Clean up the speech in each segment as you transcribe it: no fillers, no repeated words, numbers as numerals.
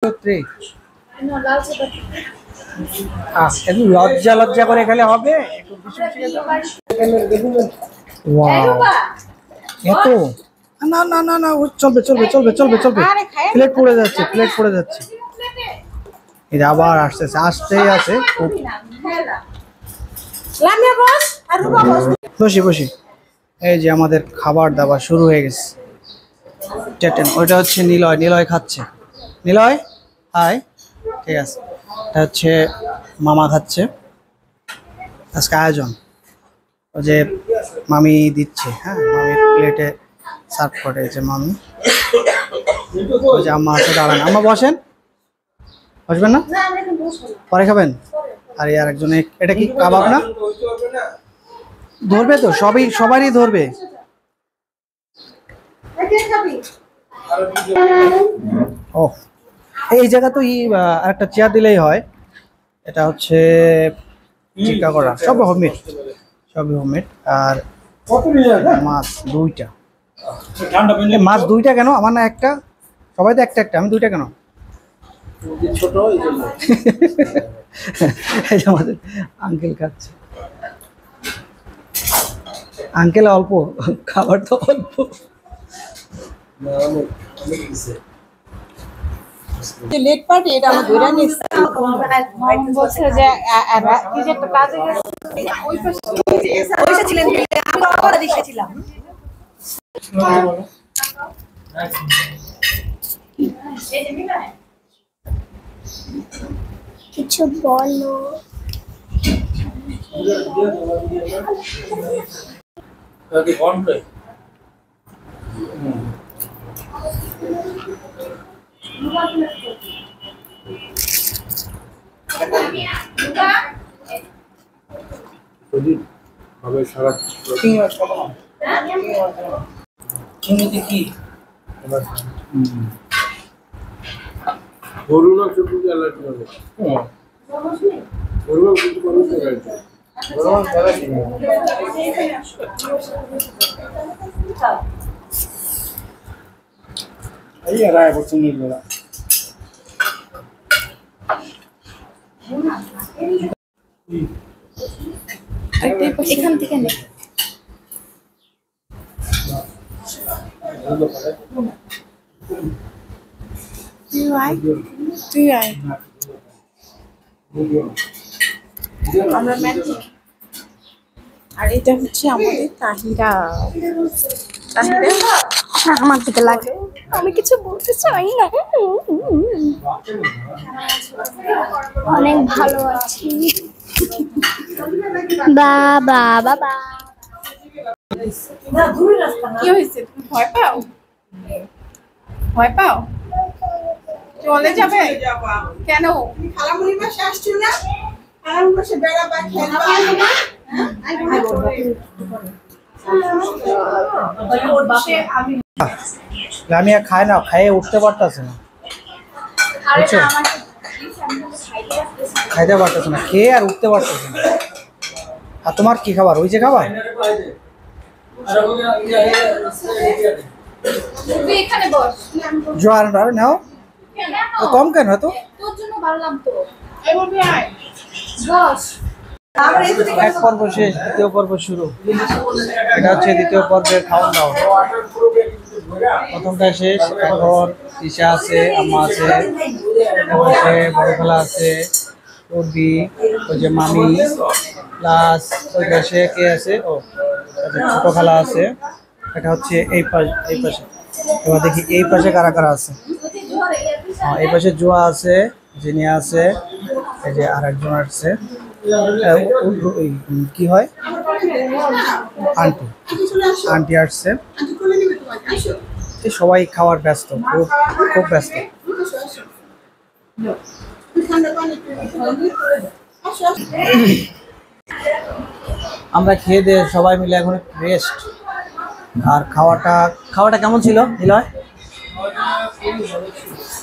3 একটু লজ্জা লজ্জা করে খেলে হবে একটু এত না না না না চলবে চলবে চলবে চলবে চলবে প্লেট পড়ে যাচ্ছে প্লেট পড়ে যাচ্ছে এটা আবার আসতেছে আসতেই আছে বসি বসি এই যে আমাদের খাবার দাবার শুরু হয়ে গেছে ওইটা হচ্ছে নিলয় নিলয় খাচ্ছে নিলয় হাই ঠিক আছে এটা হচ্ছে মামা খাচ্ছে আজকে আয়োজন ওই যে মামি দিচ্ছে হ্যাঁ মামি প্লেটে সার্ভ করে যে মামি ওই যে আম্মা আছে দাঁড়ান আম্মা বসেন বসবেন না পরে খাবেন আর আর একজনে এটা কি কাবাব না ধরবে তো সবারই ধরবে ও এই জায়গা তো আরেকটা চেয়ার দিলেই হয় এটা হচ্ছে চিকা করা সব হোমমেড সবই হোমমেড আর মাছ দুইটা মাছ দুইটা কেন আমার না একটা সবাই তো একটা একটা আমি দুইটা কেন ছোট এই আমাদের আঙ্কেল খাচ্ছে আঙ্কেল অল্প খাবার তো অল্প লেট পার্টি এটা আমার ধরে নিচ্ছে বলছে যে কি যে একটা কাজে ওই পাশে ছিলেন আমি আবার দেখেছিলাম কিছু বলো ওকে কোন করে হবে সারা চিনিতে কি গরু না শুধু অ্যালার্জি হবে গরু কিন্তু কোনো অ্যালার্জি গরু অ্যালার্জি এই রায় বসুন নিলা এখান থেকে নে তুই আয় আমরা ম্যাজিক আর এটা হচ্ছে আমাদের তাহিরা আমার দিকে লাগে আমি কিছু বলতে চাই না অনেক ভালো আছি বাবা বাবা কি হয়েছে তুমি ভয় পাও ভয় পাও চলে যাবে কেন খালামুনির বাসা আসছো না খালামুনির বাসা বেড়াবা খেলবা আমি খায় না খাইয়ে উঠতে পারতেছে না বুঝছো খাইতে পারতেছে না খেয়ে আর উঠতে পারতেছে না আর তোমার কি খাবার ওই যে খাবার তুই এখানে বস জোয়ার আর নাও কম কেন তো তোর জন্য বাড়লাম তো এই বলবি আয় বস এক পর্ব শেষ দ্বিতীয় পর্ব শুরু এটা হচ্ছে দ্বিতীয় পর্বের খাওয়া দাওয়া প্রথমটা শেষ এখন ঈশা আছে আম্মা আছে পাশে বড় খালা আছে ওরবি ওই যে মামি প্লাস ওই পাশে কে আছে ও আচ্ছা ছোট খালা আছে এটা হচ্ছে এই পাশে এবার দেখি এই পাশে কারা কারা আছে এই পাশে জোয়া আছে জিনিয়া আছে এই যে আর একজন আছে কি হয় আন্টি আন্টি আসছে সবাই খাওয়ার ব্যস্ত খুব খুব ব্যস্ত আমরা খেয়ে দিয়ে সবাই মিলে এখন রেস্ট আর খাওয়াটা কেমন ছিল নিলয়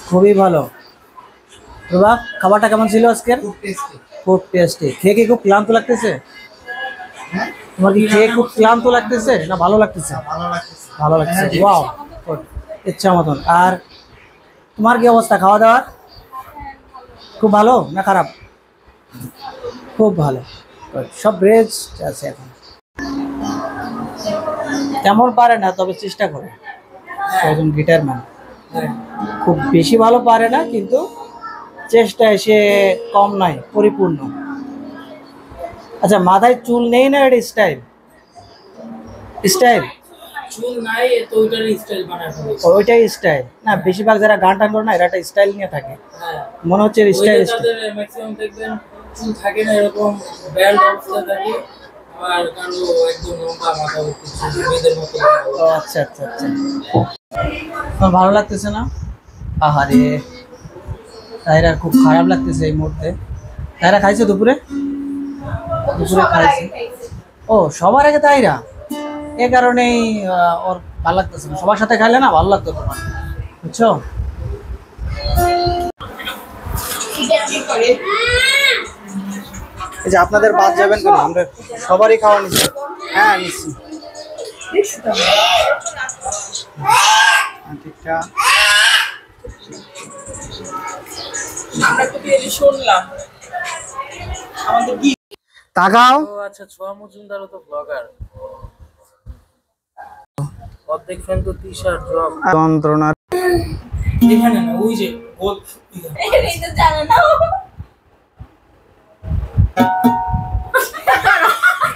খুবই ভালো বাবা খাবারটা কেমন ছিল আজকের খুব টেস্টি খেয়ে কি খুব ক্লান্ত লাগতেছে তোমার কি খেয়ে খুব ক্লান্ত লাগতেছে না ভালো লাগতেছে ভালো লাগতেছে ওয়াও ইচ্ছা মতন আর তোমার কি অবস্থা খাওয়া দাওয়ার খুব ভালো না খারাপ? খুব ভালো, সব রেজ আছে এখন। তেমন পারে না, তবে চেষ্টা করে। একজন গিটার ম্যান, খুব বেশি ভালো পারে না, কিন্তু চেষ্টায় সে কম নয়, পরিপূর্ণ। আচ্ছা, মাথায় চুল নেই না? এটা স্টাইল, স্টাইল চুল নাই তো ওইটারই স্টাইল বানায় ফেলেছে। ওইটাই স্টাইল না? বেশিরভাগ যারা গান টান করে না, এরা একটা স্টাইল নিয়ে থাকে, হ্যাঁ, মনে হচ্ছে স্টাইল। তাদের ম্যাক্সিমাম দেখবেন চুল থাকে না, এরকম ব্যান্ড অবস্থা থাকে, আর কারো একদম লম্বা মাথা ভর্তি চুল, মেয়েদের মতো। ও আচ্ছা আচ্ছা আচ্ছা, তোমার ভালো লাগতেছে না? আহারে, তাইরা খুব খারাপ লাগতেছে এই মুহূর্তে। তাইরা খাইছে দুপুরে? দুপুরে খাইছে। ও, সবার আগে তাইরা, এ কারণেই ওর ভালো লাগতেছে না। সবার সাথে খাইলে না ভালো লাগতো তোমার, বুঝছো? এই যে আপনাদের বাদ যাবেন কেন? আমরা সবারই খাওয়া নিচ্ছি। হ্যাঁ, নিচ্ছি। ঠিকঠাক। আমরা তো বেশি শুনলাম আমাদের কি তাকাও। ও আচ্ছা, ছোয়া মজুমদারও তো ব্লগার। অর্ধেক ফ্যান তো টি-শার্ট জব। যন্ত্রণা। এখানে না, ওই যে গোল এটা জানো না,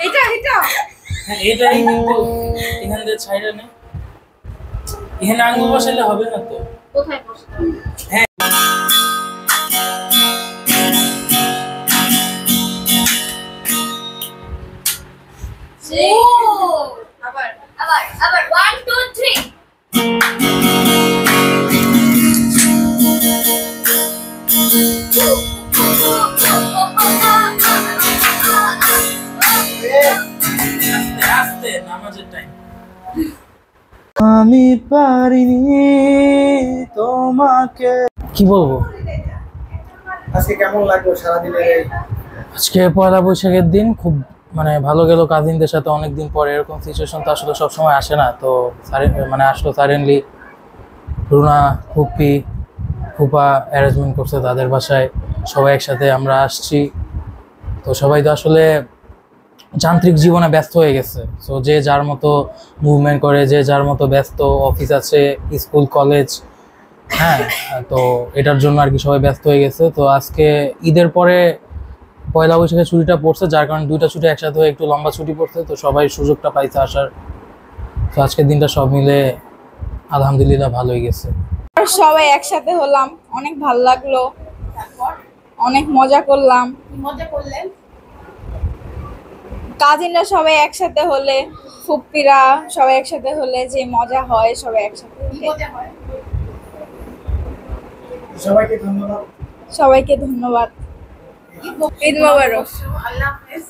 এটা হ্যাঁ, এটাই কিন্তু এখান থেকে ছাইরা নেই। এখানে আঙুল বসাইলে হবে না তো। কোথায় বসতে? আবার 1 2 3 আস্তে আস্তে, নামাজের টাইম। আমি পারিনি তোমাকে। কি বলবো, আজকে কেমন লাগলো সারাদিনের এই? আজকে পয়লা বৈশাখের দিন খুব মানে ভালো গেল। কাজিনদের সাথে অনেকদিন পরে, এরকম সিচুয়েশন তো আসলে সবসময় আসে না, তো মানে আসলো সাডেনলি। রুনা, ফুপি, ফুপা অ্যারেঞ্জমেন্ট করছে তাদের বাসায়, সবাই একসাথে আমরা আসছি। তো সবাই তো আসলে যান্ত্রিক জীবনে ব্যস্ত হয়ে গেছে, তো যে যার মতো মুভমেন্ট করে, যে যার মতো ব্যস্ত, অফিস আছে, স্কুল, কলেজ। হ্যাঁ, তো এটার জন্য আর কি সবাই ব্যস্ত হয়ে গেছে। তো আজকে ঈদের পরে পয়লা বৈশাখের ছুটিটা পড়ছে, যার কারণে দুইটা ছুটি একসাথে হয়ে একটু লম্বা ছুটি পড়ছে, তো সবাই সুযোগটা পাইছে আসার। তো আজকের দিনটা সব মিলে আলহামদুলিল্লাহ ভালোই গেছে। সবাই একসাথে হলাম, অনেক ভালো লাগলো, অনেক মজা করলাম। মজা করলেন? কাজিনরা সবাই একসাথে হলে, ফুপ্পিরা সবাই একসাথে হলে যে মজা হয়, সবাই একসাথে হলে। মজা হয়। সবাইকে ধন্যবাদ। সবাইকে ধন্যবাদ। ঈদ মোবারক। আল্লাহ হাফেজ।